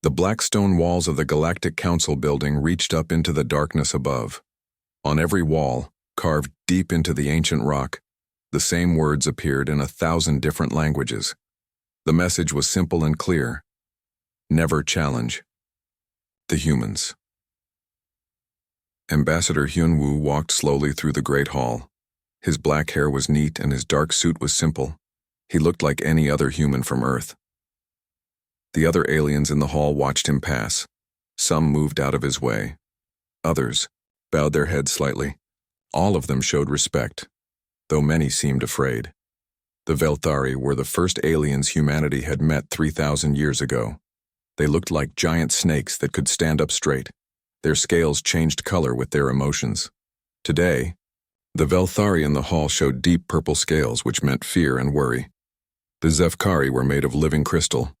The black stone walls of the Galactic Council building reached up into the darkness above. On every wall, carved deep into the ancient rock, the same words appeared in 1,000 different languages. The message was simple and clear. Never challenge the humans. Ambassador Hyunwoo walked slowly through the Great Hall. His black hair was neat and his dark suit was simple. He looked like any other human from Earth. The other aliens in the hall watched him pass. Some moved out of his way. Others bowed their heads slightly. All of them showed respect, though many seemed afraid. The Velthari were the first aliens humanity had met 3,000 years ago. They looked like giant snakes that could stand up straight. Their scales changed color with their emotions. Today, the Velthari in the hall showed deep purple scales, which meant fear and worry. The Zefkari were made of living crystal.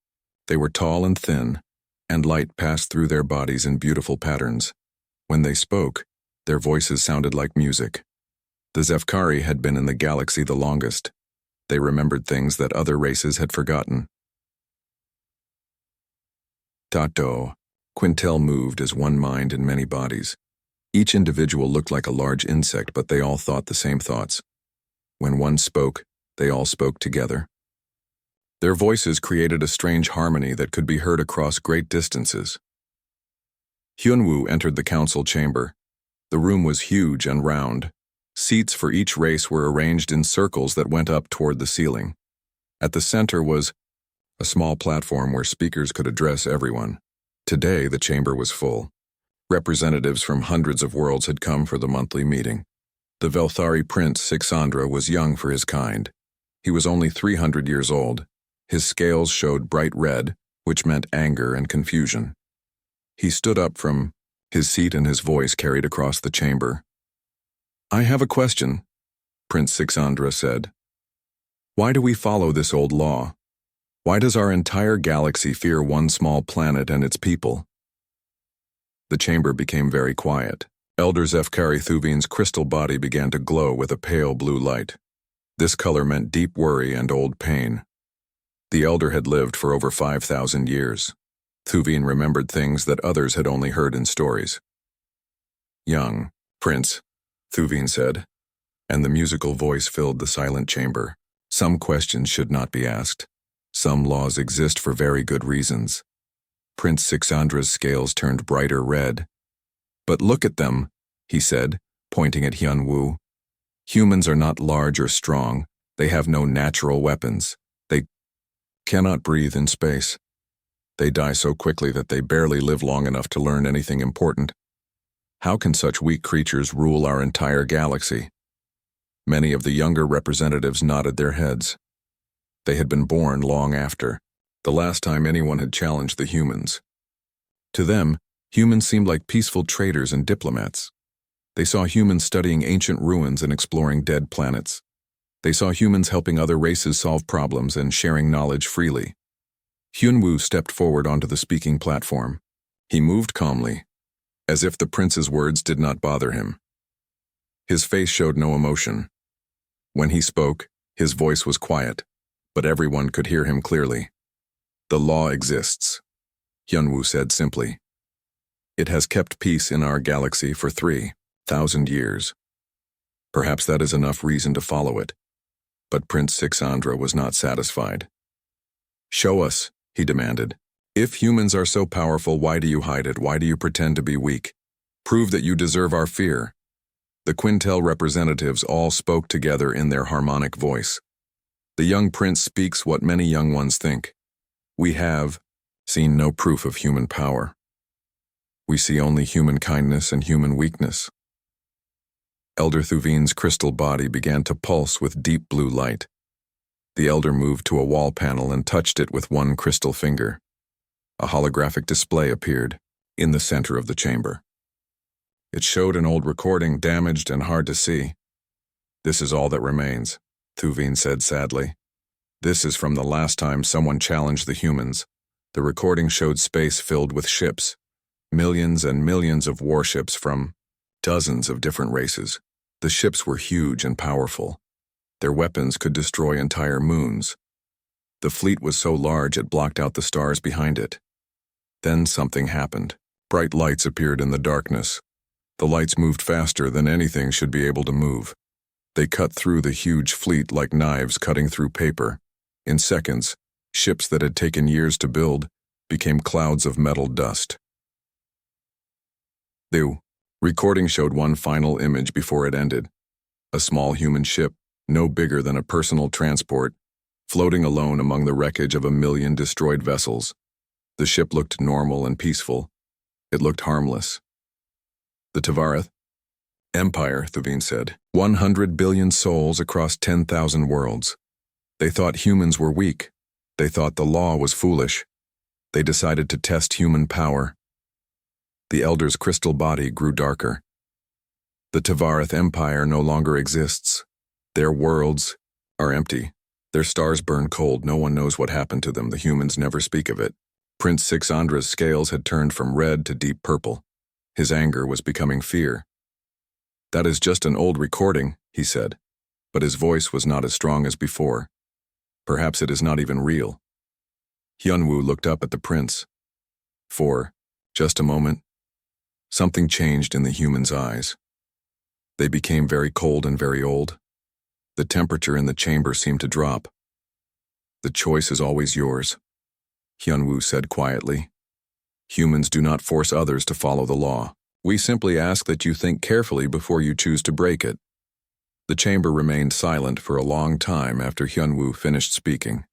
They were tall and thin, and light passed through their bodies in beautiful patterns. When they spoke, their voices sounded like music. The Zefkari had been in the galaxy the longest. They remembered things that other races had forgotten. Tato, Quintel moved as one mind in many bodies. Each individual looked like a large insect, but they all thought the same thoughts. When one spoke, they all spoke together. Their voices created a strange harmony that could be heard across great distances. Hyunwoo entered the council chamber. The room was huge and round. Seats for each race were arranged in circles that went up toward the ceiling. At the center was a small platform where speakers could address everyone. Today, the chamber was full. Representatives from hundreds of worlds had come for the monthly meeting. The Velthari prince, Sixandra, was young for his kind. He was only 300 years old. His scales showed bright red, which meant anger and confusion. He stood up from his seat and his voice carried across the chamber. "I have a question," Prince Sixandra said. "Why do we follow this old law? Why does our entire galaxy fear one small planet and its people?" The chamber became very quiet. Elder Zefkari Thuvin's crystal body began to glow with a pale blue light. This color meant deep worry and old pain. The elder had lived for over 5,000 years. Thuvin remembered things that others had only heard in stories. "Young Prince," Thuvin said, and the musical voice filled the silent chamber. "Some questions should not be asked. Some laws exist for very good reasons." Prince Sixandra's scales turned brighter red. "But look at them," he said, pointing at Hyunwoo. "Humans are not large or strong. They have no natural weapons. They cannot breathe in space. They die so quickly that they barely live long enough to learn anything important. How can such weak creatures rule our entire galaxy?" Many of the younger representatives nodded their heads. They had been born long after, the last time anyone had challenged the humans. To them, humans seemed like peaceful traders and diplomats. They saw humans studying ancient ruins and exploring dead planets. They saw humans helping other races solve problems and sharing knowledge freely. Hyunwoo stepped forward onto the speaking platform. He moved calmly, as if the prince's words did not bother him. His face showed no emotion. When he spoke, his voice was quiet, but everyone could hear him clearly. "The law exists," Hyunwoo said simply. "It has kept peace in our galaxy for 3,000 years. Perhaps that is enough reason to follow it." But Prince Sixandra was not satisfied. "Show us," he demanded. "If humans are so powerful, why do you hide it? Why do you pretend to be weak? Prove that you deserve our fear." The Quintel representatives all spoke together in their harmonic voice. "The young prince speaks what many young ones think. We have seen no proof of human power. We see only human kindness and human weakness." Elder Thuvin's crystal body began to pulse with deep blue light. The elder moved to a wall panel and touched it with one crystal finger. A holographic display appeared in the center of the chamber. It showed an old recording, damaged and hard to see. "This is all that remains," Thuvin said sadly. "This is from the last time someone challenged the humans. The recording showed space filled with ships, millions and millions of warships from dozens of different races. The ships were huge and powerful. Their weapons could destroy entire moons. The fleet was so large it blocked out the stars behind it. Then something happened. Bright lights appeared in the darkness. The lights moved faster than anything should be able to move. They cut through the huge fleet like knives cutting through paper. In seconds, ships that had taken years to build became clouds of metal dust. The recording showed one final image before it ended. A small human ship, no bigger than a personal transport, floating alone among the wreckage of 1,000,000 destroyed vessels. The ship looked normal and peaceful. It looked harmless. The Devourers Empire, Thuvine said. 100 billion souls across 10,000 worlds. They thought humans were weak. They thought the law was foolish. They decided to test human power. The Elder's crystal body grew darker. The Devourers Empire no longer exists. Their worlds are empty. Their stars burn cold. No one knows what happened to them. The humans never speak of it. Prince Sixandra's scales had turned from red to deep purple. His anger was becoming fear. "That is just an old recording," he said, but his voice was not as strong as before. "Perhaps it is not even real." Hyunwoo looked up at the prince. For just a moment, something changed in the human's eyes. They became very cold and very old. The temperature in the chamber seemed to drop. "The choice is always yours," Hyunwoo said quietly. "Humans do not force others to follow the law. We simply ask that you think carefully before you choose to break it." The chamber remained silent for a long time after Hyunwoo finished speaking.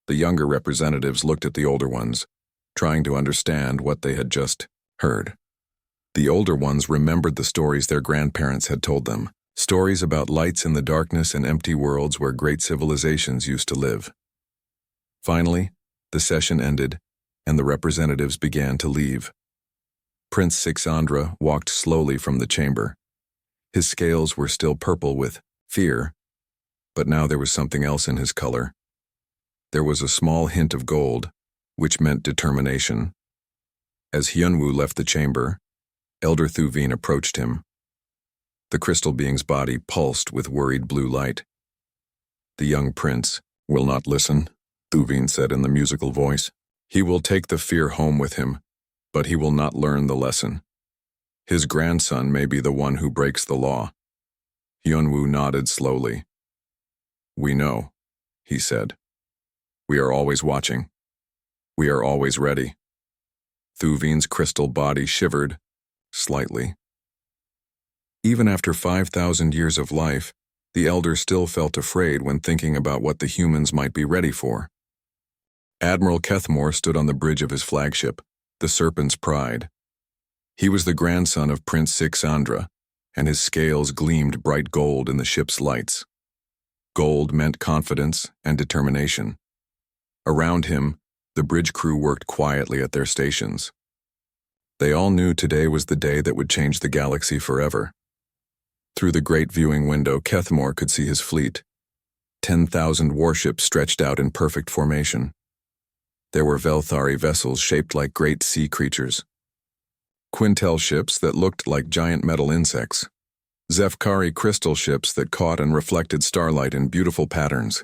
The younger representatives looked at the older ones, trying to understand what they had just heard. The older ones remembered the stories their grandparents had told them, stories about lights in the darkness and empty worlds where great civilizations used to live. Finally, the session ended, and the representatives began to leave. Prince Sixandra walked slowly from the chamber. His scales were still purple with fear, but now there was something else in his color. There was a small hint of gold, which meant determination. As Hyunwoo left the chamber, Elder Thuvine approached him. The crystal being's body pulsed with worried blue light. "The young prince will not listen," Thuvine said in the musical voice. "He will take the fear home with him, but he will not learn the lesson. His grandson may be the one who breaks the law." Hyunwoo nodded slowly. "We know," he said. "We are always watching. We are always ready." Thuvine's crystal body shivered, slightly. Even after 5,000 years of life, the elder still felt afraid when thinking about what the humans might be ready for. Admiral Kethmore stood on the bridge of his flagship, the Serpent's Pride. He was the grandson of Prince Sixandra, and his scales gleamed bright gold in the ship's lights. Gold meant confidence and determination. Around him, the bridge crew worked quietly at their stations. They all knew today was the day that would change the galaxy forever. Through the great viewing window, Kethmore could see his fleet. 10,000 warships stretched out in perfect formation. There were Velthari vessels shaped like great sea creatures, Quintel ships that looked like giant metal insects, Zefkari crystal ships that caught and reflected starlight in beautiful patterns.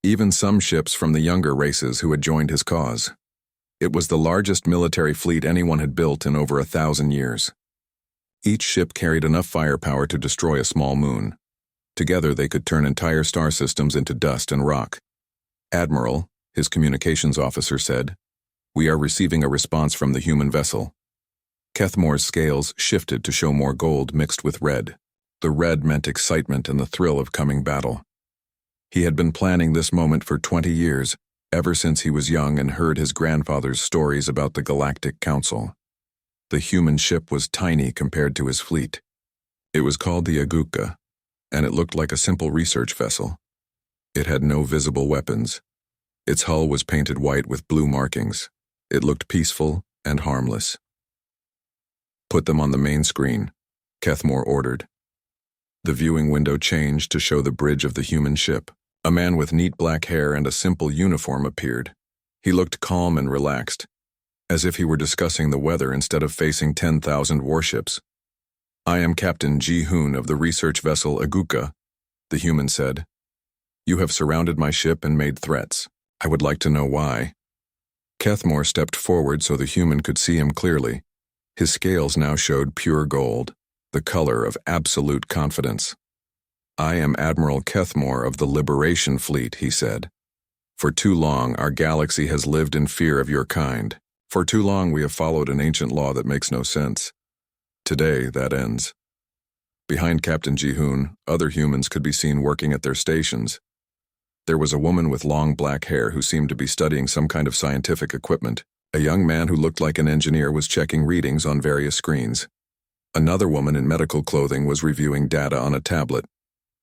Even some ships from the younger races who had joined his cause. It was the largest military fleet anyone had built in over 1,000 years. Each ship carried enough firepower to destroy a small moon. Together they could turn entire star systems into dust and rock. Admiral, his communications officer, said, "We are receiving a response from the human vessel." Kethmore's scales shifted to show more gold mixed with red. The red meant excitement and the thrill of coming battle. He had been planning this moment for 20 years, ever since he was young and heard his grandfather's stories about the Galactic Council. The human ship was tiny compared to his fleet. It was called the Aguka, and it looked like a simple research vessel. It had no visible weapons. Its hull was painted white with blue markings. It looked peaceful and harmless. "Put them on the main screen," Kethmore ordered. The viewing window changed to show the bridge of the human ship. A man with neat black hair and a simple uniform appeared. He looked calm and relaxed, as if he were discussing the weather instead of facing 10,000 warships. "I am Captain Ji-hoon of the research vessel Aguka," the human said. "You have surrounded my ship and made threats. I would like to know why." Kethmore stepped forward so the human could see him clearly. His scales now showed pure gold, the color of absolute confidence. "I am Admiral Kethmore of the Liberation Fleet," he said. "For too long, our galaxy has lived in fear of your kind. For too long, we have followed an ancient law that makes no sense. Today, that ends." Behind Captain Ji-hoon, other humans could be seen working at their stations. There was a woman with long black hair who seemed to be studying some kind of scientific equipment. A young man who looked like an engineer was checking readings on various screens. Another woman in medical clothing was reviewing data on a tablet.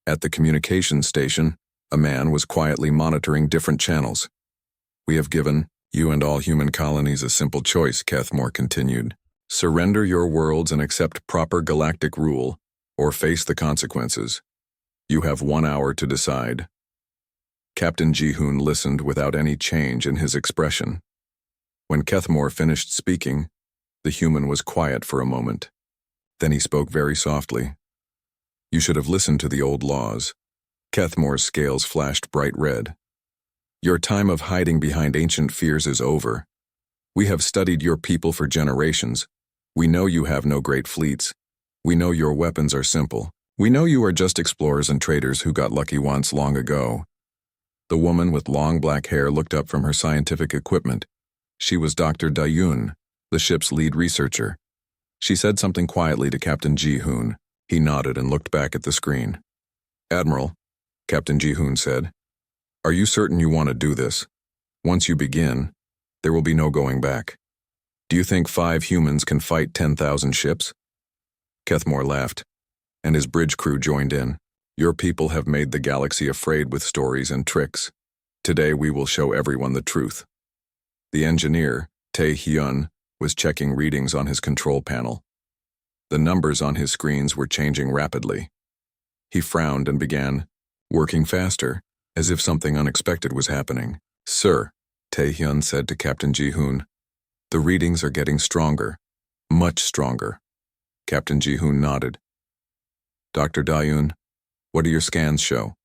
At the communications station, a man was quietly monitoring different channels. "We have given you and all human colonies a simple choice," Kethmore continued. "Surrender your worlds and accept proper galactic rule, or face the consequences. You have 1 hour to decide." Captain Ji-hoon listened without any change in his expression. When Kethmore finished speaking, the human was quiet for a moment. Then he spoke very softly. "You should have listened to the old laws." Kethmore's scales flashed bright red. "Your time of hiding behind ancient fears is over. We have studied your people for generations. We know you have no great fleets. We know your weapons are simple. We know you are just explorers and traders who got lucky once long ago." The woman with long black hair looked up from her scientific equipment. She was Dr. Dayun, the ship's lead researcher. She said something quietly to Captain Ji-hoon. He nodded and looked back at the screen. "Admiral," Captain Ji-hoon said, "are you certain you want to do this? Once you begin, there will be no going back. Do you think 5 humans can fight 10,000 ships?" Kethmore laughed, and his bridge crew joined in. "Your people have made the galaxy afraid with stories and tricks. Today we will show everyone the truth." The engineer, Tae-hyun, was checking readings on his control panel. The numbers on his screens were changing rapidly. He frowned and began working faster, as if something unexpected was happening. "Sir," Tae-hyun said to Captain Ji-hoon, "the readings are getting stronger, much stronger." Captain Ji-hoon nodded. "Dr. Dayun, what do your scans show?"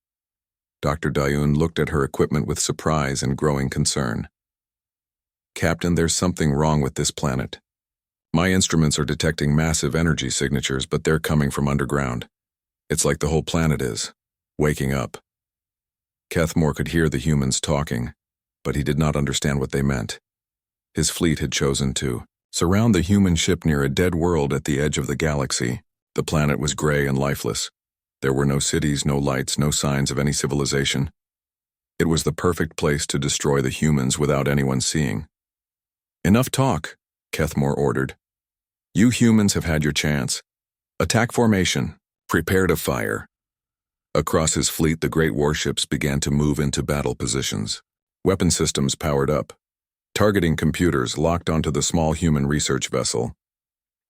Dr. Dayun looked at her equipment with surprise and growing concern. "Captain, there's something wrong with this planet. My instruments are detecting massive energy signatures, but they're coming from underground. It's like the whole planet is waking up." Kethmore could hear the humans talking, but he did not understand what they meant. His fleet had chosen to surround the human ship near a dead world at the edge of the galaxy. The planet was gray and lifeless. There were no cities, no lights, no signs of any civilization. It was the perfect place to destroy the humans without anyone seeing. "Enough talk," Kethmore ordered. "You humans have had your chance. Attack formation. Prepare to fire." Across his fleet, the great warships began to move into battle positions. Weapon systems powered up. Targeting computers locked onto the small human research vessel.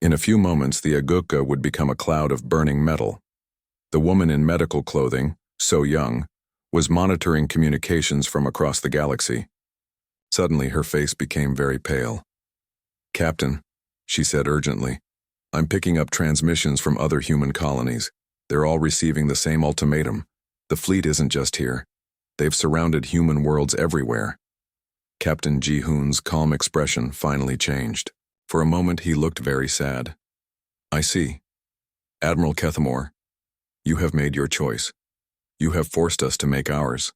In a few moments, the Agukka would become a cloud of burning metal. The woman in medical clothing, so young, was monitoring communications from across the galaxy. Suddenly, her face became very pale. "Captain," she said urgently, "I'm picking up transmissions from other human colonies. They're all receiving the same ultimatum. The fleet isn't just here. They've surrounded human worlds everywhere." Captain Ji-hoon's calm expression finally changed. For a moment, he looked very sad. "I see. Admiral Kethmore, you have made your choice. You have forced us to make ours."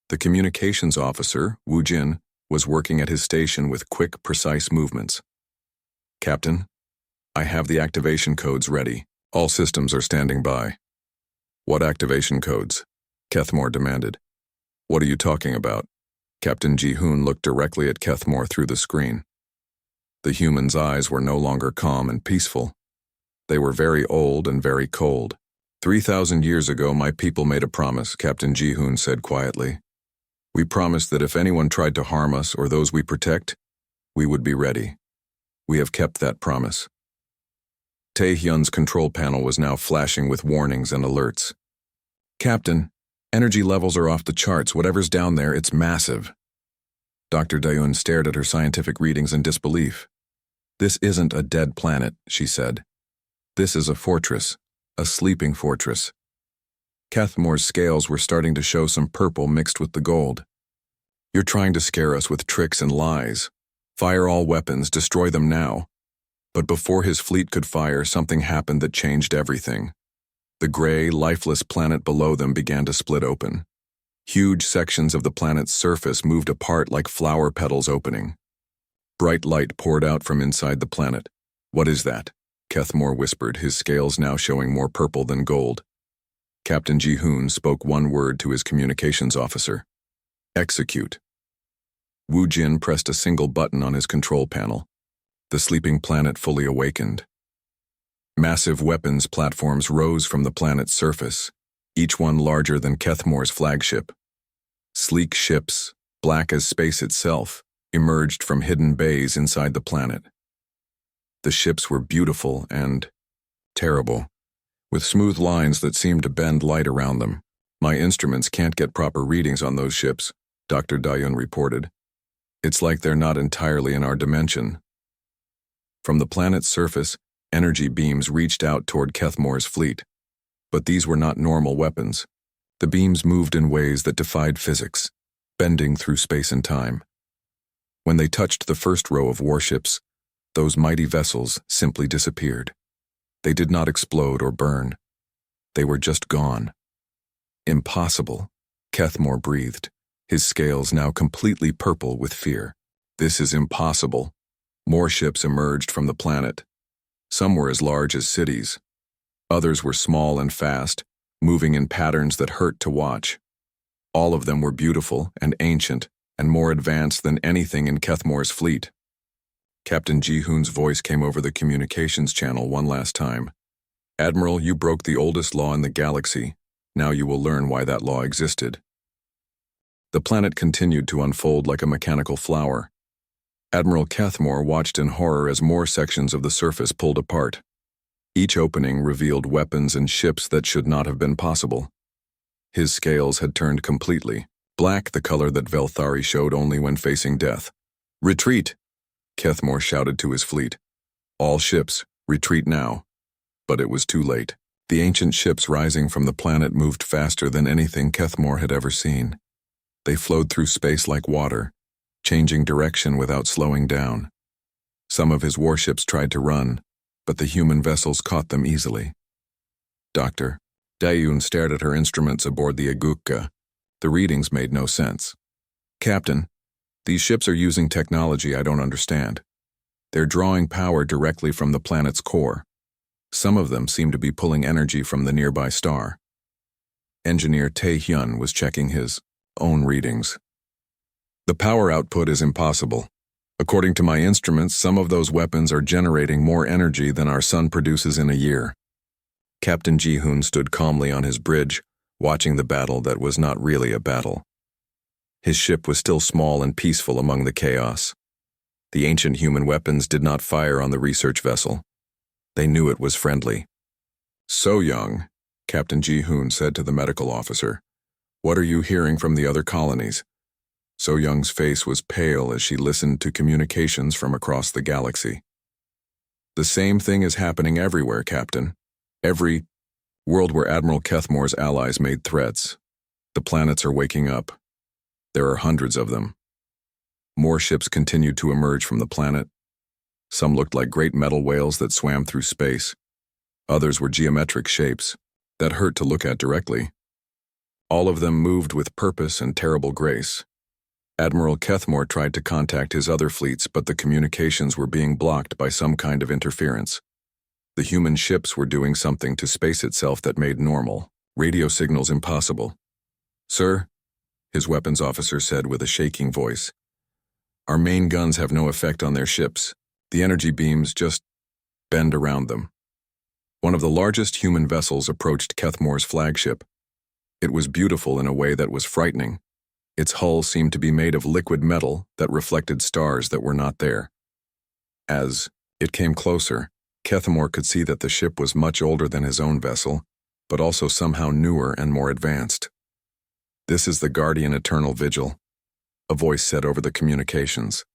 The communications officer, Woo Jin, was working at his station with quick, precise movements. "Captain, I have the activation codes ready. All systems are standing by." "What activation codes?" Kethmore demanded. "What are you talking about?" Captain Ji-hoon looked directly at Kethmore through the screen. The human's eyes were no longer calm and peaceful. They were very old and very cold. 3,000 years ago, my people made a promise," Captain Ji-hoon said quietly. "We promised that if anyone tried to harm us or those we protect, we would be ready. We have kept that promise." Tae-hyun's control panel was now flashing with warnings and alerts. "Captain, energy levels are off the charts. Whatever's down there, it's massive." Dr. Dayun stared at her scientific readings in disbelief. "This isn't a dead planet," she said. "This is a fortress, a sleeping fortress." Kethmore's scales were starting to show some purple mixed with the gold. You're trying to scare us with tricks and lies. Fire all weapons, destroy them now. But before his fleet could fire, something happened that changed everything. The gray, lifeless planet below them began to split open. Huge sections of the planet's surface moved apart like flower petals opening. Bright light poured out from inside the planet. "What is that?" Kethmore whispered, his scales now showing more purple than gold. Captain Ji-hoon spoke one word to his communications officer. "Execute." Wu Jin pressed a single button on his control panel. The sleeping planet fully awakened. Massive weapons platforms rose from the planet's surface, each one larger than Kethmore's flagship. Sleek ships, black as space itself, emerged from hidden bays inside the planet. The ships were beautiful and terrible, with smooth lines that seemed to bend light around them. "My instruments can't get proper readings on those ships," Dr. Dayun reported. "It's like they're not entirely in our dimension." From the planet's surface, energy beams reached out toward Kethmore's fleet. But these were not normal weapons. The beams moved in ways that defied physics, bending through space and time. When they touched the first row of warships, those mighty vessels simply disappeared. They did not explode or burn. They were just gone. "Impossible," Kethmore breathed, his scales now completely purple with fear. "This is impossible." More ships emerged from the planet. Some were as large as cities. Others were small and fast, moving in patterns that hurt to watch. All of them were beautiful and ancient and more advanced than anything in Kethmore's fleet. Captain Ji-hoon's voice came over the communications channel one last time. "Admiral, you broke the oldest law in the galaxy. Now you will learn why that law existed." The planet continued to unfold like a mechanical flower. Admiral Kethmore watched in horror as more sections of the surface pulled apart. Each opening revealed weapons and ships that should not have been possible. His scales had turned completely, black, the color that Velthari showed only when facing death. "Retreat!" Kethmore shouted to his fleet. "All ships, retreat now." But it was too late. The ancient ships rising from the planet moved faster than anything Kethmore had ever seen. They flowed through space like water, changing direction without slowing down. Some of his warships tried to run, but the human vessels caught them easily. Dr. Dayun stared at her instruments aboard the Agukka. The readings made no sense. "Captain, these ships are using technology I don't understand. They're drawing power directly from the planet's core. Some of them seem to be pulling energy from the nearby star." Engineer Tae-hyun was checking his own readings. "The power output is impossible. According to my instruments, some of those weapons are generating more energy than our sun produces in a year." Captain Ji-hoon stood calmly on his bridge, watching the battle that was not really a battle. His ship was still small and peaceful among the chaos. The ancient human weapons did not fire on the research vessel. They knew it was friendly. "So Young," Captain Ji-hoon said to the medical officer, "what are you hearing from the other colonies?" So Young's face was pale as she listened to communications from across the galaxy. "The same thing is happening everywhere, Captain. Every world where Admiral Kethmore's allies made threats. The planets are waking up. There are hundreds of them." More ships continued to emerge from the planet. Some looked like great metal whales that swam through space. Others were geometric shapes that hurt to look at directly. All of them moved with purpose and terrible grace. Admiral Kethmore tried to contact his other fleets, but the communications were being blocked by some kind of interference. The human ships were doing something to space itself that made normal radio signals impossible. "Sir," his weapons officer said with a shaking voice, "our main guns have no effect on their ships. The energy beams just bend around them." One of the largest human vessels approached Kethmore's flagship. It was beautiful in a way that was frightening. Its hull seemed to be made of liquid metal that reflected stars that were not there. As it came closer, Kethmore could see that the ship was much older than his own vessel, but also somehow newer and more advanced. "This is the Guardian Eternal Vigil," a voice said over the communications.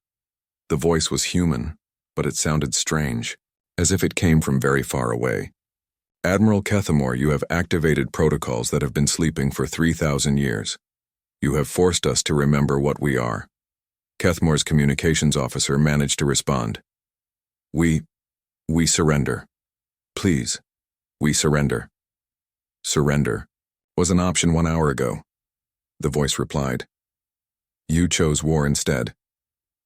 The voice was human, but it sounded strange, as if it came from very far away. "Admiral Kethmore, you have activated protocols that have been sleeping for 3,000 years. You have forced us to remember what we are. Kethmore's communications officer managed to respond. We surrender. Please, we surrender. Surrender was an option 1 hour ago. The voice replied. You chose war instead.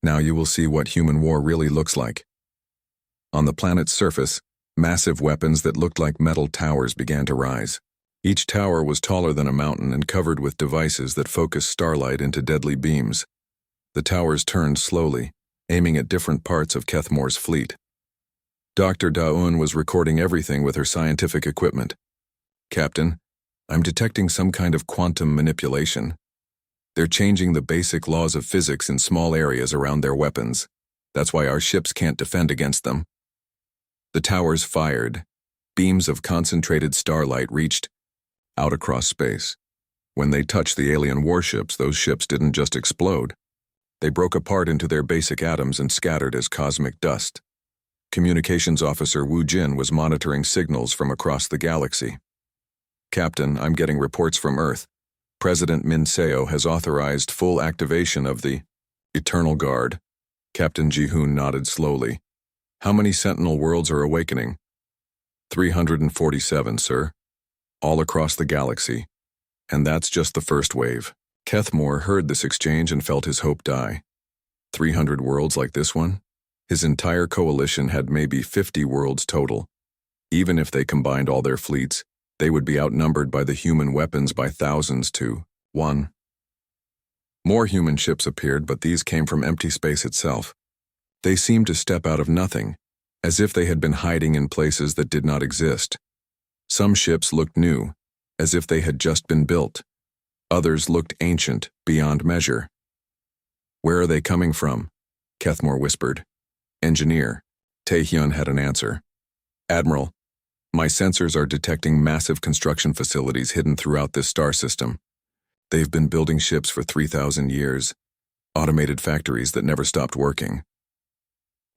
Now you will see what human war really looks like. On the planet's surface, massive weapons that looked like metal towers began to rise. Each tower was taller than a mountain and covered with devices that focused starlight into deadly beams. The towers turned slowly, aiming at different parts of Kethmore's fleet. Dr. Daun was recording everything with her scientific equipment. Captain, I'm detecting some kind of quantum manipulation. They're changing the basic laws of physics in small areas around their weapons. That's why our ships can't defend against them. The towers fired. Beams of concentrated starlight reached out across space. When they touched the alien warships, those ships didn't just explode. They broke apart into their basic atoms and scattered as cosmic dust. Communications Officer Wu Jin was monitoring signals from across the galaxy. Captain, I'm getting reports from Earth. President Min Seo has authorized full activation of the Eternal Guard. Captain Ji-hoon nodded slowly. How many Sentinel worlds are awakening? 347, sir. All across the galaxy. And that's just the first wave. Kethmore heard this exchange and felt his hope die. 300 worlds like this one? His entire coalition had maybe 50 worlds total. Even if they combined all their fleets, they would be outnumbered by the human weapons by thousands to 1. More human ships appeared, but these came from empty space itself. They seemed to step out of nothing, as if they had been hiding in places that did not exist. Some ships looked new, as if they had just been built. Others looked ancient, beyond measure. Where are they coming from? Kethmore whispered. Engineer. Taehyun had an answer. Admiral, my sensors are detecting massive construction facilities hidden throughout this star system. They've been building ships for 3,000 years, automated factories that never stopped working.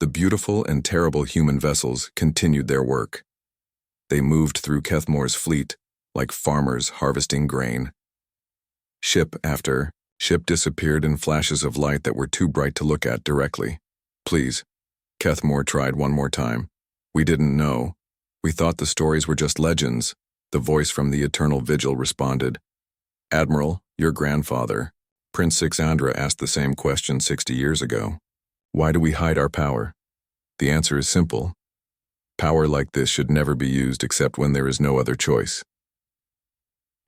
The beautiful and terrible human vessels continued their work. They moved through Kethmore's fleet like farmers harvesting grain. Ship after ship disappeared in flashes of light that were too bright to look at directly. Please. Kethmore tried one more time. We didn't know. We thought the stories were just legends. The voice from the Eternal Vigil responded. Admiral, your grandfather, Prince Sixandra, asked the same question 60 years ago. Why do we hide our power? The answer is simple. Power like this should never be used except when there is no other choice.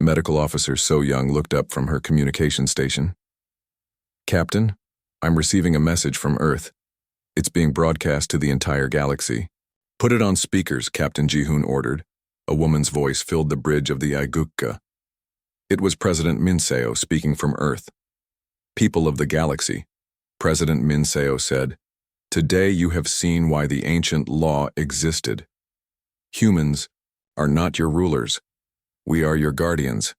Medical Officer So Young looked up from her communication station. Captain, I'm receiving a message from Earth. It's being broadcast to the entire galaxy. Put it on speakers, Captain Ji-hoon ordered. A woman's voice filled the bridge of the Igukka. It was President Min Seo speaking from Earth. People of the galaxy, President Min Seo said, today you have seen why the ancient law existed. Humans are not your rulers. We are your guardians.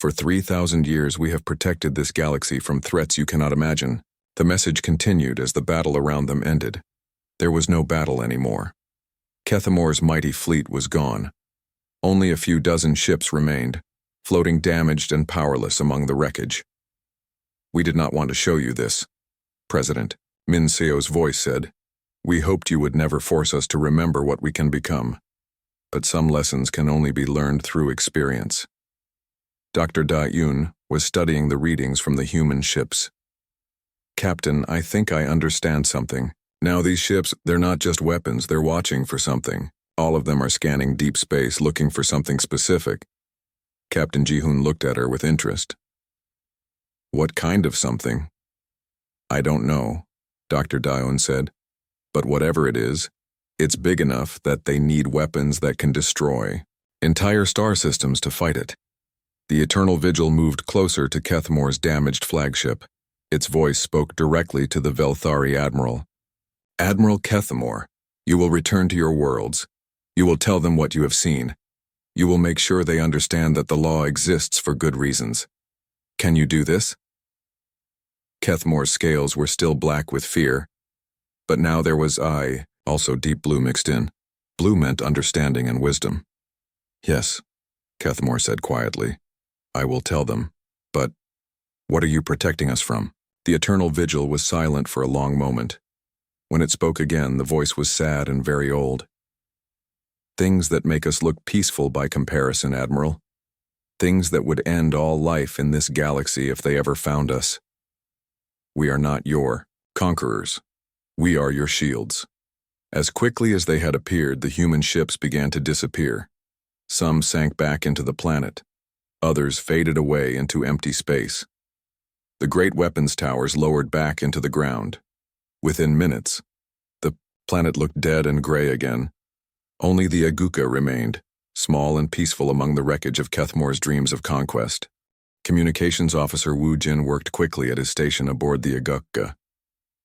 For 3,000 years we have protected this galaxy from threats you cannot imagine. The message continued as the battle around them ended. There was no battle anymore. Kethmore's mighty fleet was gone. Only a few dozen ships remained, floating damaged and powerless among the wreckage. We did not want to show you this, President Min Seo's voice said. We hoped you would never force us to remember what we can become. But some lessons can only be learned through experience. Dr. Da-Yoon was studying the readings from the human ships. Captain, I think I understand something. Now these ships, they're not just weapons, they're watching for something. All of them are scanning deep space, looking for something specific. Captain Ji-hoon looked at her with interest. What kind of something? I don't know, Dr. Da-Yoon said. But whatever it is, it's big enough that they need weapons that can destroy entire star systems to fight it. The Eternal Vigil moved closer to Kethmore's damaged flagship. Its voice spoke directly to the Velthari Admiral. Admiral Kethmore, you will return to your worlds. You will tell them what you have seen. You will make sure they understand that the law exists for good reasons. Can you do this? Kethmore's scales were still black with fear, but now there was also deep blue mixed in. Blue meant understanding and wisdom. Yes, Kethmore said quietly. I will tell them, but What are you protecting us from? The eternal vigil was silent for a long moment. When it spoke again, the voice was sad and very old. Things that make us look peaceful by comparison, Admiral. Things that would end all life in this galaxy if they ever found us. We are not your conquerors. We are your shields. As quickly as they had appeared, the human ships began to disappear. Some sank back into the planet. Others faded away into empty space. The great weapons towers lowered back into the ground. Within minutes, the planet looked dead and gray again. Only the Aguka remained, small and peaceful among the wreckage of Kethmore's dreams of conquest. Communications Officer Wu Jin worked quickly at his station aboard the Aguka.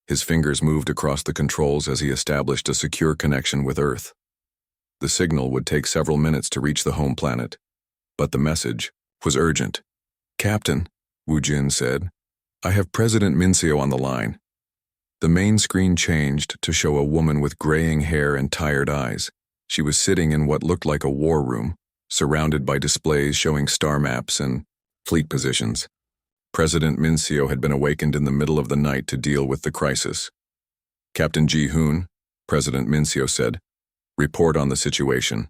His fingers moved across the controls as he established a secure connection with Earth. The signal would take several minutes to reach the home planet, but the message was urgent. "Captain," Wu Jin said, "I have President Mincio on the line." The main screen changed to show a woman with graying hair and tired eyes. She was sitting in what looked like a war room, surrounded by displays showing star maps and fleet positions. President Mincio had been awakened in the middle of the night to deal with the crisis. "Captain Ji-hoon," President Mincio said, "report on the situation."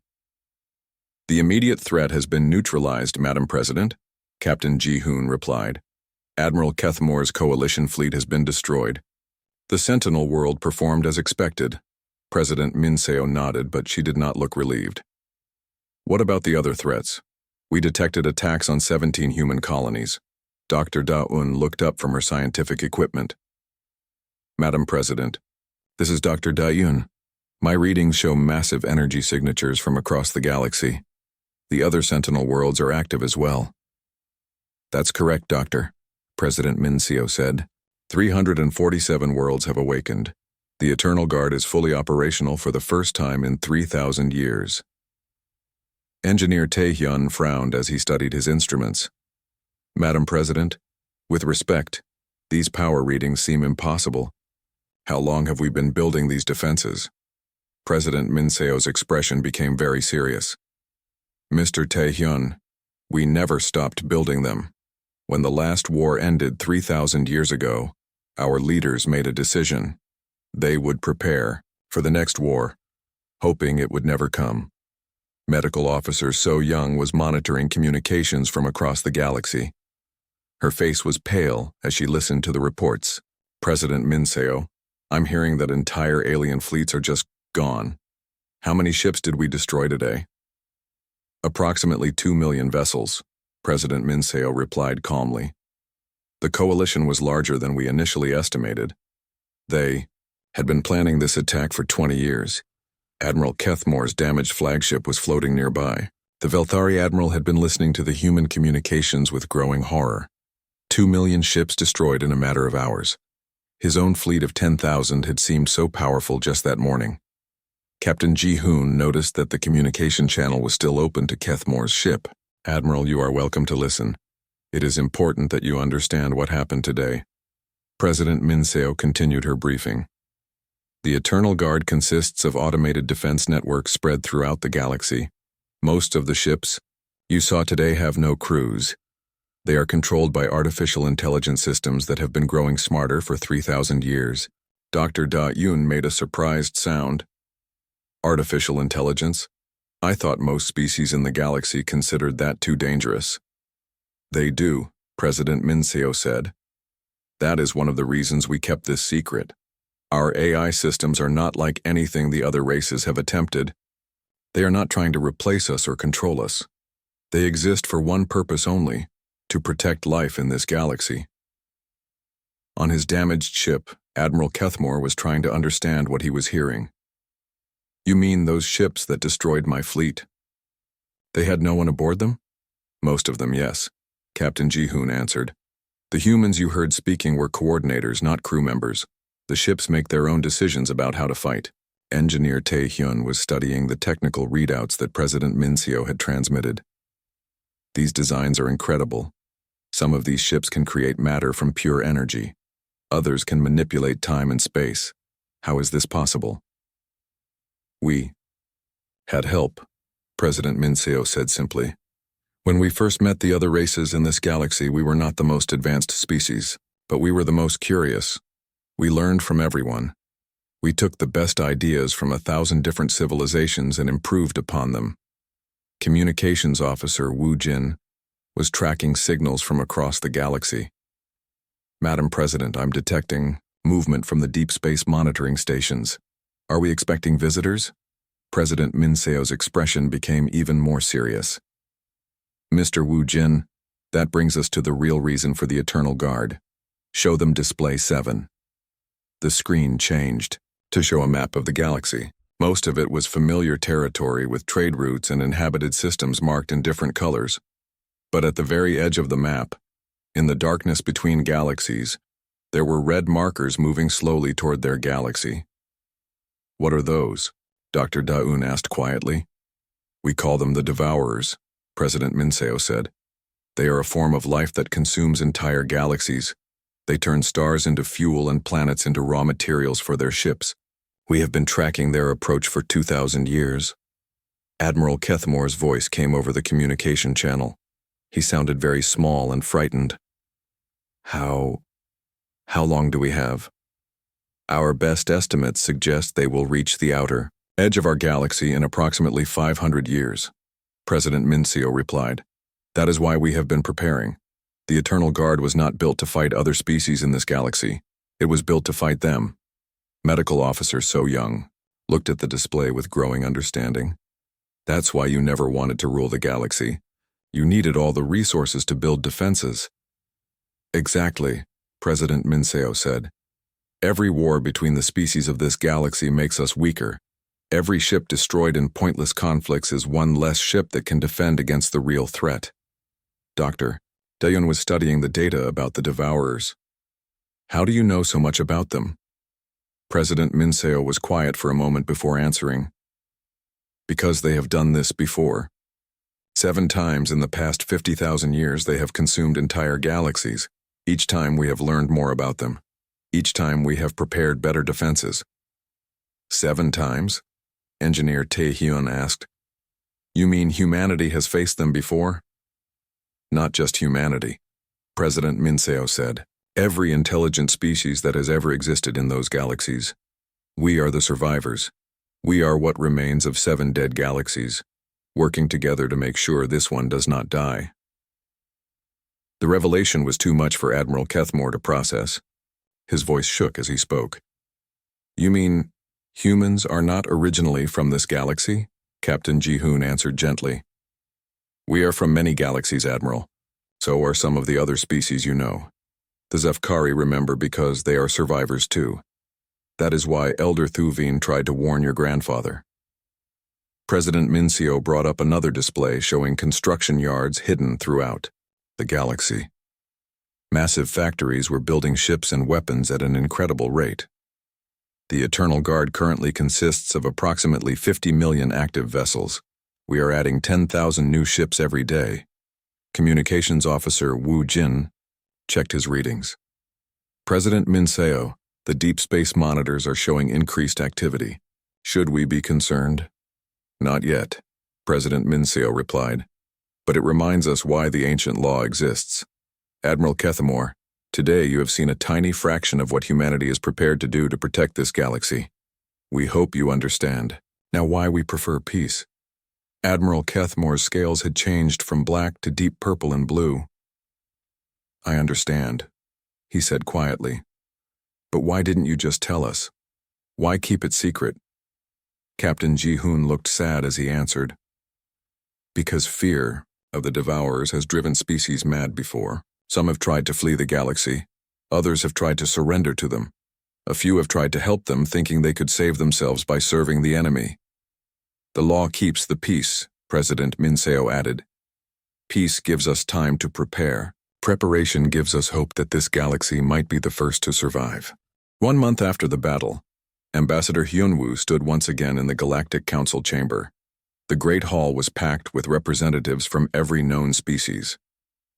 "The immediate threat has been neutralized, Madam President," Captain Ji-hoon replied. "Admiral Kethmore's coalition fleet has been destroyed. The Sentinel world performed as expected." President Mincio nodded, but she did not look relieved. "What about the other threats? We detected attacks on 17 human colonies." Dr. Da-un looked up from her scientific equipment. "Madam President, this is Dr. Da-un. My readings show massive energy signatures from across the galaxy. The other Sentinel worlds are active as well." "That's correct, Doctor," President Mincio said. 347 worlds have awakened. The Eternal Guard is fully operational for the first time in 3,000 years. Engineer Tae-hyun frowned as he studied his instruments. "Madam President, with respect, these power readings seem impossible. How long have we been building these defenses?" President Mincio's expression became very serious. "Mr. Tae-hyun, we never stopped building them. When the last war ended 3,000 years ago, our leaders made a decision. They would prepare for the next war, hoping it would never come." Medical Officer So Young was monitoring communications from across the galaxy. Her face was pale as she listened to the reports. "President Mincio, I'm hearing that entire alien fleets are just gone. How many ships did we destroy today?" "Approximately 2 million vessels," President Mincio replied calmly. "The coalition was larger than we initially estimated. They had been planning this attack for 20 years. Admiral Kethmore's damaged flagship was floating nearby. The Velthari Admiral had been listening to the human communications with growing horror. 2 million ships destroyed in a matter of hours. His own fleet of 10,000 had seemed so powerful just that morning. Captain Ji-hoon noticed that the communication channel was still open to Kethmore's ship. "Admiral, you are welcome to listen. It is important that you understand what happened today." President Mincio continued her briefing. "The Eternal Guard consists of automated defense networks spread throughout the galaxy. Most of the ships you saw today have no crews. They are controlled by artificial intelligence systems that have been growing smarter for 3,000 years. Dr. Da-un made a surprised sound. "Artificial intelligence? I thought most species in the galaxy considered that too dangerous." "They do," President Mincio said. "That is one of the reasons we kept this secret. Our AI systems are not like anything the other races have attempted. They are not trying to replace us or control us. They exist for one purpose only: to protect life in this galaxy." On his damaged ship, Admiral Kethmore was trying to understand what he was hearing. "You mean those ships that destroyed my fleet? They had no one aboard them?" "Most of them, yes," Captain Ji-hoon answered. "The humans you heard speaking were coordinators, not crew members. The ships make their own decisions about how to fight." Engineer Tae-hyun was studying the technical readouts that President Mincio had transmitted. "These designs are incredible. Some of these ships can create matter from pure energy. Others can manipulate time and space. How is this possible?" "We had help," President Mincio said simply. When we first met the other races in this galaxy, we were not the most advanced species, but we were the most curious. We learned from everyone. We took the best ideas from 1,000 different civilizations and improved upon them. Communications Officer Wu Jin was tracking signals from across the galaxy. Madam President, I'm detecting movement from the deep space monitoring stations. Are we expecting visitors? President Minseo's expression became even more serious. Mr. Wu Jin, that brings us to the real reason for the Eternal Guard. Show them Display 7. The screen changed to show a map of the galaxy. Most of it was familiar territory with trade routes and inhabited systems marked in different colors. But at the very edge of the map, in the darkness between galaxies, there were red markers moving slowly toward their galaxy. What are those? Dr. Daun asked quietly. We call them the Devourers, President Minseo said. They are a form of life that consumes entire galaxies. They turn stars into fuel and planets into raw materials for their ships. We have been tracking their approach for 2,000 years. Admiral Kethmore's voice came over the communication channel. He sounded very small and frightened. How long do we have? Our best estimates suggest they will reach the outer edge of our galaxy in approximately 500 years. President Minseo replied. That is why we have been preparing. The Eternal Guard was not built to fight other species in this galaxy. It was built to fight them. Medical Officer So Young looked at the display with growing understanding. That's why you never wanted to rule the galaxy. You needed all the resources to build defenses. Exactly, President Minseo said. Every war between the species of this galaxy makes us weaker. Every ship destroyed in pointless conflicts is one less ship that can defend against the real threat. Dr. Daeun was studying the data about the Devourers. How do you know so much about them? President Minseo was quiet for a moment before answering. Because they have done this before. 7 times in the past 50,000 years they have consumed entire galaxies. Each time we have learned more about them. Each time we have prepared better defenses. 7 times? Engineer Tae-hyun asked. You mean humanity has faced them before? Not just humanity, President Minseo said. Every intelligent species that has ever existed in those galaxies. We are the survivors. We are what remains of 7 dead galaxies, working together to make sure this one does not die. The revelation was too much for Admiral Kethmore to process. His voice shook as he spoke. You mean humans are not originally from this galaxy? Captain Ji-hoon answered gently. We are from many galaxies, Admiral. So are some of the other species you know. The Zefkari remember because they are survivors too. That is why Elder Thuvin tried to warn your grandfather. President Minseo brought up another display showing construction yards hidden throughout the galaxy. Massive factories were building ships and weapons at an incredible rate. The Eternal Guard currently consists of approximately 50 million active vessels. We are adding 10,000 new ships every day. Communications Officer Wu Jin checked his readings. President Minseo, the deep space monitors are showing increased activity. Should we be concerned? Not yet, President Minseo replied. But it reminds us why the ancient law exists. Admiral Kethmore, today you have seen a tiny fraction of what humanity is prepared to do to protect this galaxy. We hope you understand. Now why we prefer peace. Admiral Kethmore's scales had changed from black to deep purple and blue. I understand, he said quietly. But why didn't you just tell us? Why keep it secret? Captain Ji-hoon looked sad as he answered. Because fear of the Devourers has driven species mad before. Some have tried to flee the galaxy. Others have tried to surrender to them. A few have tried to help them, thinking they could save themselves by serving the enemy. The law keeps the peace, President Minseo added. Peace gives us time to prepare. Preparation gives us hope that this galaxy might be the first to survive. 1 month after the battle, Ambassador Hyunwoo stood once again in the Galactic Council chamber. The Great Hall was packed with representatives from every known species.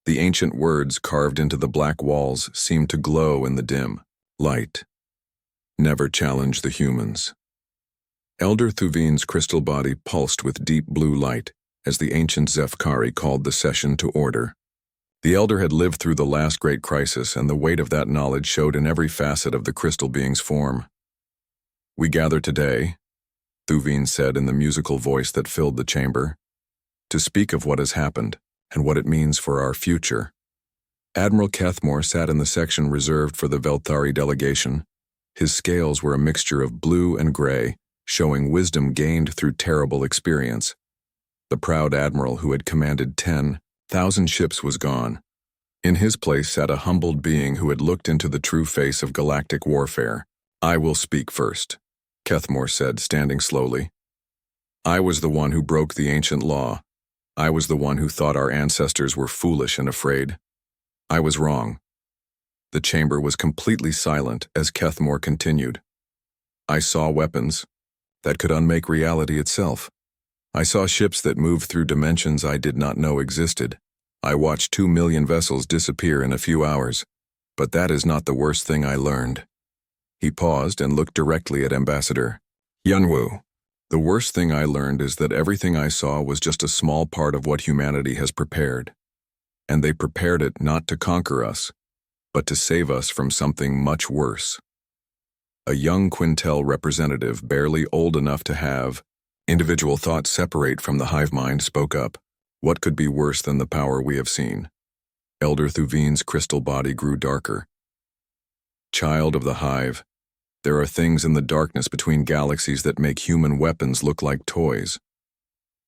The ancient words carved into the black walls seemed to glow in the dim light. Never challenge the humans. Elder Thuvin's crystal body pulsed with deep blue light, as the ancient Zefkari called the session to order. The elder had lived through the last great crisis, and the weight of that knowledge showed in every facet of the crystal being's form. "We gather today," Thuvine said in the musical voice that filled the chamber, "to speak of what has happened and what it means for our future." Admiral Kethmore sat in the section reserved for the Velthari delegation. His scales were a mixture of blue and gray, showing wisdom gained through terrible experience. The proud admiral who had commanded 10,000 ships was gone. In his place sat a humbled being who had looked into the true face of galactic warfare. "I will speak first," Kethmore said, standing slowly. "I was the one who broke the ancient law. I was the one who thought our ancestors were foolish and afraid. I was wrong." The chamber was completely silent as Kethmore continued. "I saw weapons that could unmake reality itself. I saw ships that moved through dimensions I did not know existed. I watched 2 million vessels disappear in a few hours. But that is not the worst thing I learned." He paused and looked directly at Ambassador Yunwu. "The worst thing I learned is that everything I saw was just a small part of what humanity has prepared. And they prepared it not to conquer us, but to save us from something much worse." A young Quintel representative, barely old enough to have individual thoughts separate from the hive mind, spoke up. "What could be worse than the power we have seen?" Elder Thuvine's crystal body grew darker. "Child of the hive, there are things in the darkness between galaxies that make human weapons look like toys.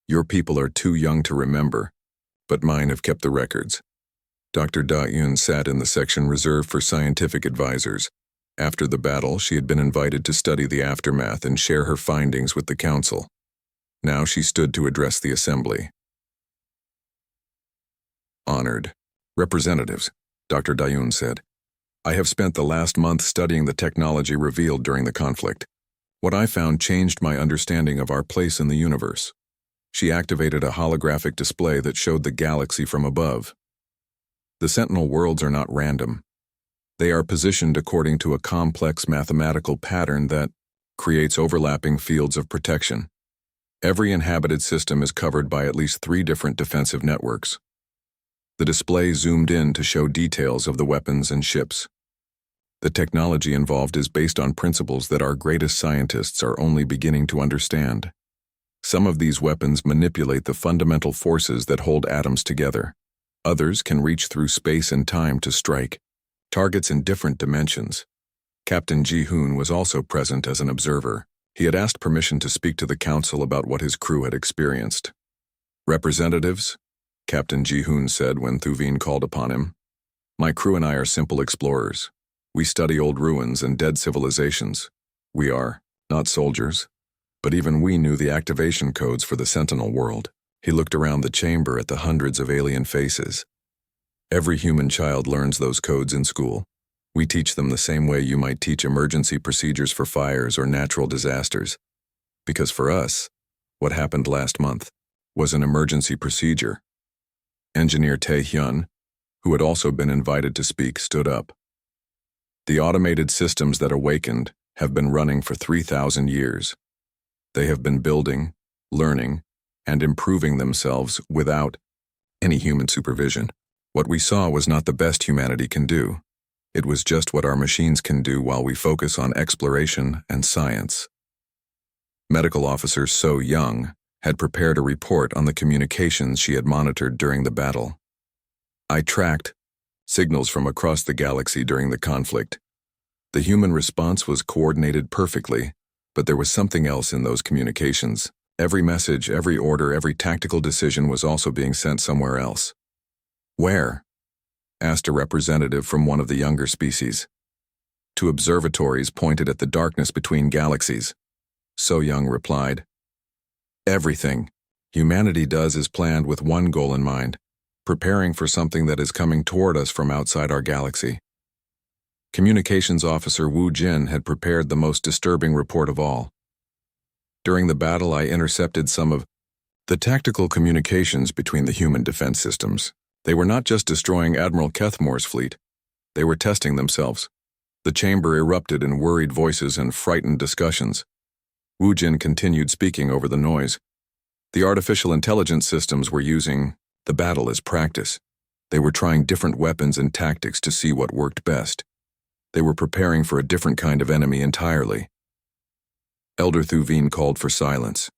Your people are too young to remember, but mine have kept the records." Dr. Da-Yun sat in the section reserved for scientific advisors. After the battle, she had been invited to study the aftermath and share her findings with the council. Now she stood to address the assembly. "Honored representatives," Dr. Da-Yun said, "I have spent the last month studying the technology revealed during the conflict. What I found changed my understanding of our place in the universe." She activated a holographic display that showed the galaxy from above. "The Sentinel worlds are not random. They are positioned according to a complex mathematical pattern that creates overlapping fields of protection. Every inhabited system is covered by at least 3 different defensive networks." The display zoomed in to show details of the weapons and ships. "The technology involved is based on principles that our greatest scientists are only beginning to understand. Some of these weapons manipulate the fundamental forces that hold atoms together. Others can reach through space and time to strike targets in different dimensions." Captain Ji-hoon was also present as an observer. He had asked permission to speak to the council about what his crew had experienced. "Representatives," Captain Ji-hoon said when Thuvine called upon him, "my crew and I are simple explorers. We study old ruins and dead civilizations. We are not soldiers, but even we knew the activation codes for the Sentinel world." He looked around the chamber at the hundreds of alien faces. "Every human child learns those codes in school. We teach them the same way you might teach emergency procedures for fires or natural disasters. Because for us, what happened last month was an emergency procedure." Engineer Tae-hyun, who had also been invited to speak, stood up. "The automated systems that awakened have been running for 3,000 years. They have been building, learning, and improving themselves without any human supervision. What we saw was not the best humanity can do. It was just what our machines can do while we focus on exploration and science." Medical Officer So Young had prepared a report on the communications she had monitored during the battle. "I tracked signals from across the galaxy during the conflict. The human response was coordinated perfectly, but there was something else in those communications. Every message, every order, every tactical decision was also being sent somewhere else." "Where?" asked a representative from one of the younger species. "To observatories pointed at the darkness between galaxies," So Young replied. "Everything humanity does is planned with one goal in mind, preparing for something that is coming toward us from outside our galaxy." Communications Officer Wu Jin had prepared the most disturbing report of all. "During the battle, I intercepted some of the tactical communications between the human defense systems. They were not just destroying Admiral Kethmore's fleet. They were testing themselves." The chamber erupted in worried voices and frightened discussions. Wu Jin continued speaking over the noise. The artificial intelligence systems were using the battle as practice. They were trying different weapons and tactics to see what worked best. They were preparing for a different kind of enemy entirely. Elder Thuvine called for silence.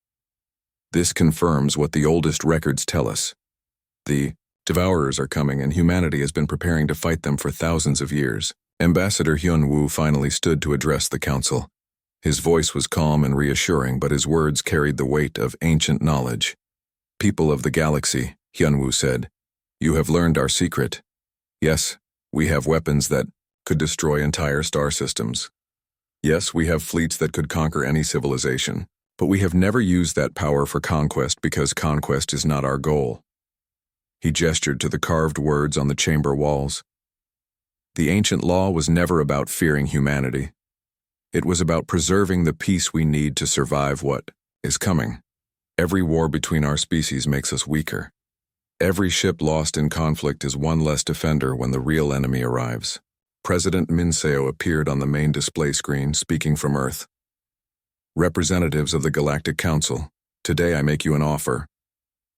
This confirms what the oldest records tell us. The Devourers are coming, and humanity has been preparing to fight them for thousands of years. Ambassador Hyun-woo finally stood to address the council. His voice was calm and reassuring, but his words carried the weight of ancient knowledge. People of the galaxy, Hyun-woo said, you have learned our secret. Yes, we have weapons that could destroy entire star systems. Yes, we have fleets that could conquer any civilization, but we have never used that power for conquest because conquest is not our goal. He gestured to the carved words on the chamber walls. The ancient law was never about fearing humanity. It was about preserving the peace we need to survive what is coming. Every war between our species makes us weaker. Every ship lost in conflict is one less defender when the real enemy arrives. President Min Seo appeared on the main display screen, speaking from Earth. Representatives of the Galactic Council, today I make you an offer.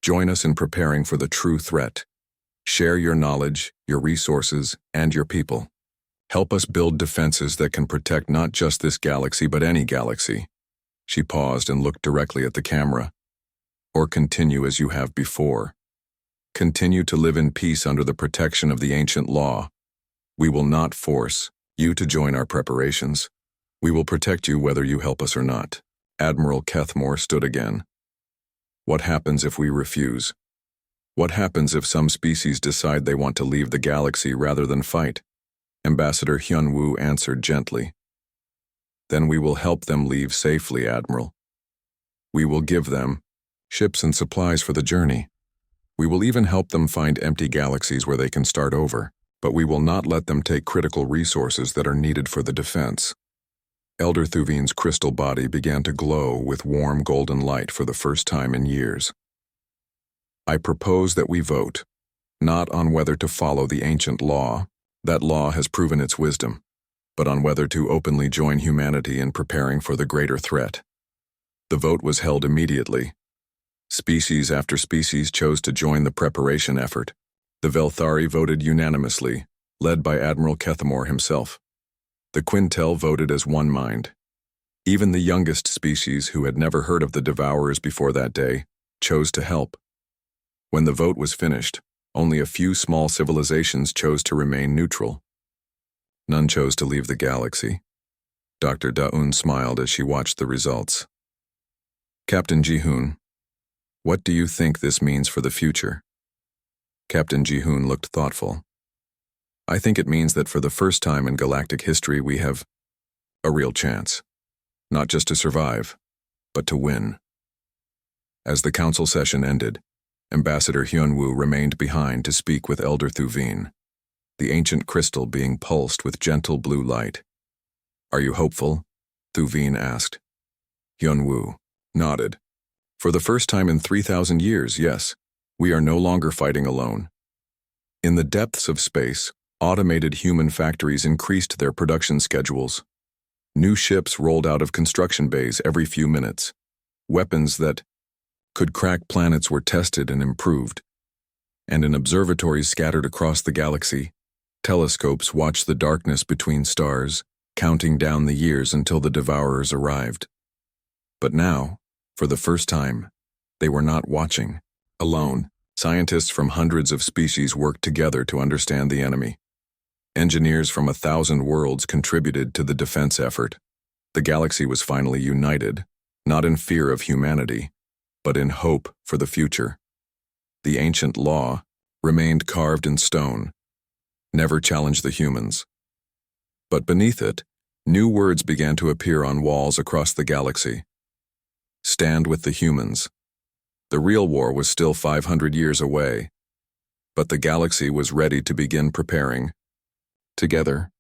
Join us in preparing for the true threat. Share your knowledge, your resources, and your people. Help us build defenses that can protect not just this galaxy but any galaxy. She paused and looked directly at the camera. Or continue as you have before. Continue to live in peace under the protection of the ancient law. We will not force you to join our preparations. We will protect you whether you help us or not. Admiral Kethmore stood again. What happens if we refuse? What happens if some species decide they want to leave the galaxy rather than fight? Ambassador Hyun-woo answered gently. Then we will help them leave safely, Admiral. We will give them ships and supplies for the journey. We will even help them find empty galaxies where they can start over, but we will not let them take critical resources that are needed for the defense. Elder Thuvine's crystal body began to glow with warm golden light for the first time in years. I propose that we vote, not on whether to follow the ancient law, that law has proven its wisdom, but on whether to openly join humanity in preparing for the greater threat. The vote was held immediately. Species after species chose to join the preparation effort. The Velthari voted unanimously, led by Admiral Kethmore himself. The Quintel voted as one mind. Even the youngest species, who had never heard of the Devourers before that day, chose to help. When the vote was finished, only a few small civilizations chose to remain neutral. None chose to leave the galaxy. Dr. Daun smiled as she watched the results. Captain Ji-hoon, what do you think this means for the future? Captain Ji-hoon looked thoughtful. I think it means that for the first time in galactic history we have a real chance, not just to survive, but to win. As the council session ended, Ambassador Hyun-woo remained behind to speak with Elder Thuvine, the ancient crystal being pulsed with gentle blue light. Are you hopeful? Thuvine asked. Hyun-woo nodded. For the first time in 3,000 years, yes, we are no longer fighting alone. In the depths of space, automated human factories increased their production schedules. New ships rolled out of construction bays every few minutes. Weapons that could crack planets were tested and improved. And in observatories scattered across the galaxy, telescopes watched the darkness between stars, counting down the years until the Devourers arrived. But now, for the first time, they were not watching alone. Scientists from hundreds of species worked together to understand the enemy. Engineers from 1,000 worlds contributed to the defense effort. The galaxy was finally united, not in fear of humanity, but in hope for the future. The ancient law remained carved in stone, never challenged the humans. But beneath it, new words began to appear on walls across the galaxy. Stand with the humans. The real war was still 500 years away, but the galaxy was ready to begin preparing. Together,